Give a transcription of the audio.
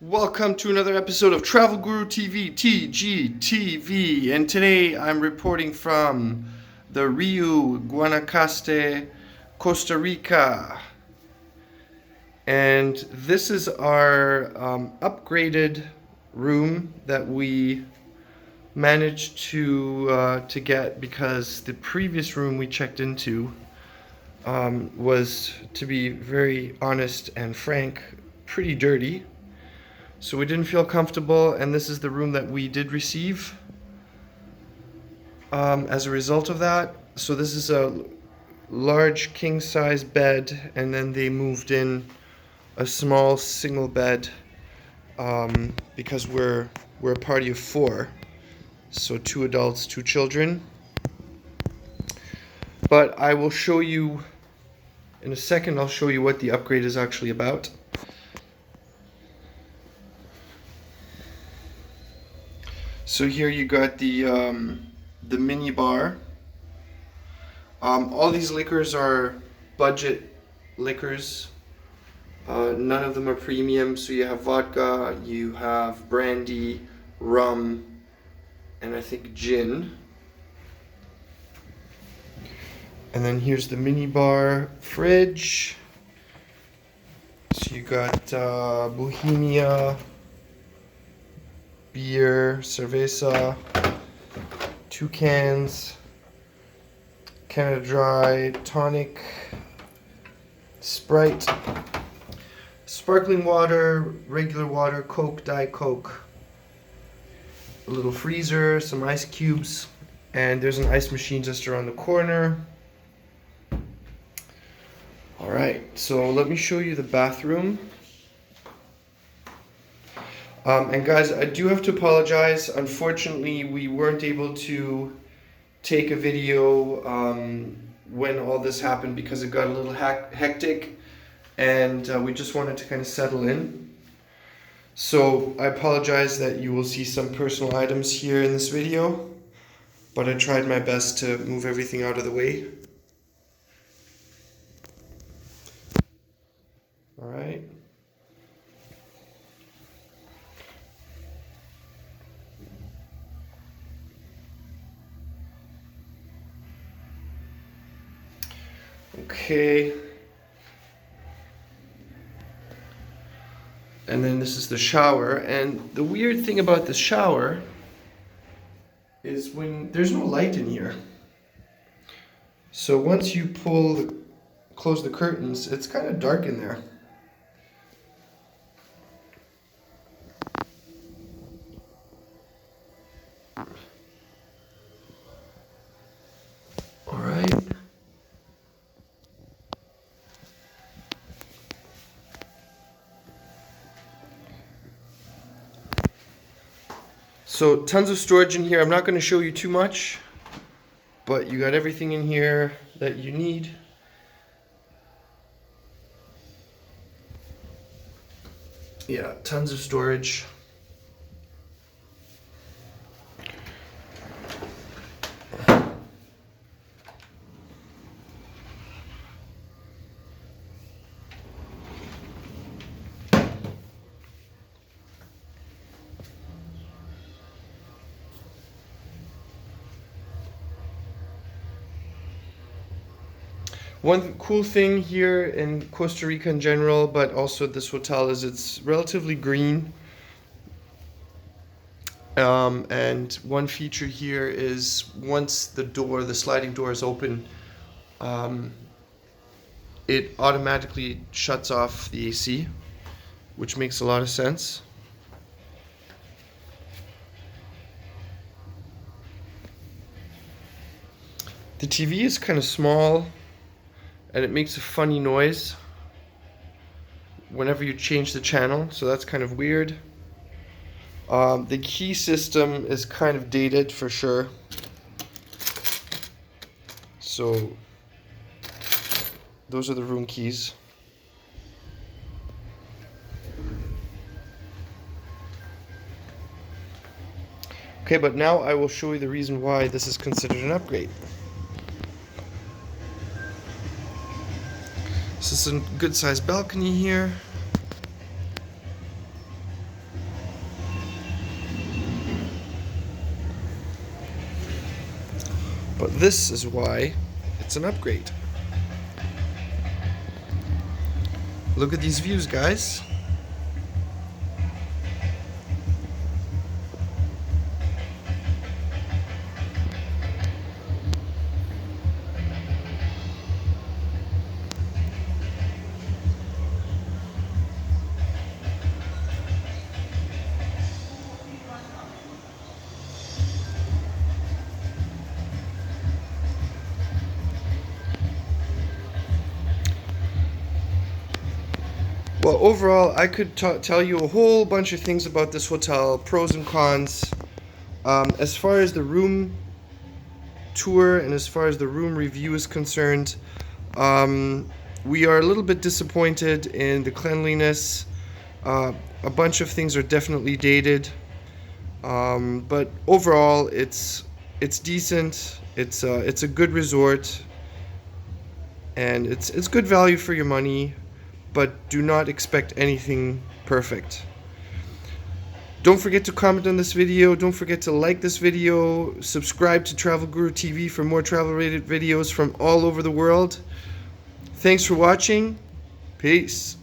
Welcome to another episode of Travel Guru TV, TGTV, and today I'm reporting from the RIU Guanacaste, Costa Rica. And this is our upgraded room that we managed to get because the previous room we checked into was, to be very honest and frank, pretty dirty. So we didn't feel comfortable, and this is the room that we did receive as a result of that. So this is a large king-size bed, and then they moved in a small single bed because we're a party of 4, so 2 adults, 2 children. But I will show you in a second. I'll show you what the upgrade is actually about. So here you got the Minibar. All these liquors are budget liquors. None of them are premium. So you have vodka, you have brandy, rum, and I think gin. And then here's the Minibar Fridge. So you got Bohemia, beer, cerveza, 2 cans, Canada Dry, tonic, Sprite, sparkling water, regular water, Coke, Diet Coke, a little freezer, some ice cubes, and there's an ice machine just around the corner. Alright, so let me show you the bathroom. And guys, I do have to apologize. Unfortunately, we weren't able to take a video when all this happened because it got a little hectic, and we just wanted to kind of settle in. So I apologize that you will see some personal items here in this video, but I tried my best to move everything out of the way. All right. Okay, and then this is the shower, and the weird thing about the shower is when there's no light in here. So once you close the curtains, it's kind of dark in there. All right. So tons of storage in here. I'm not going to show you too much, but you got everything in here that you need. Yeah, tons of storage. One cool thing here in Costa Rica in general, but also this hotel, is it's relatively green. And one feature here is once the sliding door is open, it automatically shuts off the AC, which makes a lot of sense. The TV is kind of small, and it makes a funny noise whenever you change the channel, so that's kind of weird. The key system is kind of dated for sure. So those are the room keys. Okay, but now I will show you the reason why this is considered an upgrade. This is a good sized balcony here. This is why it's an upgrade. Look at these views, guys. Well, overall, I could tell you a whole bunch of things about this hotel, pros and cons. As far as the room tour and as far as the room review is concerned, we are a little bit disappointed in the cleanliness. A bunch of things are definitely dated, but overall, it's decent. It's a good resort, and it's good value for your money. But do not expect anything perfect. Don't forget to comment on this video. Don't forget to like this video. Subscribe to Travel Guru TV for more travel-related videos from all over the world. Thanks for watching. Peace.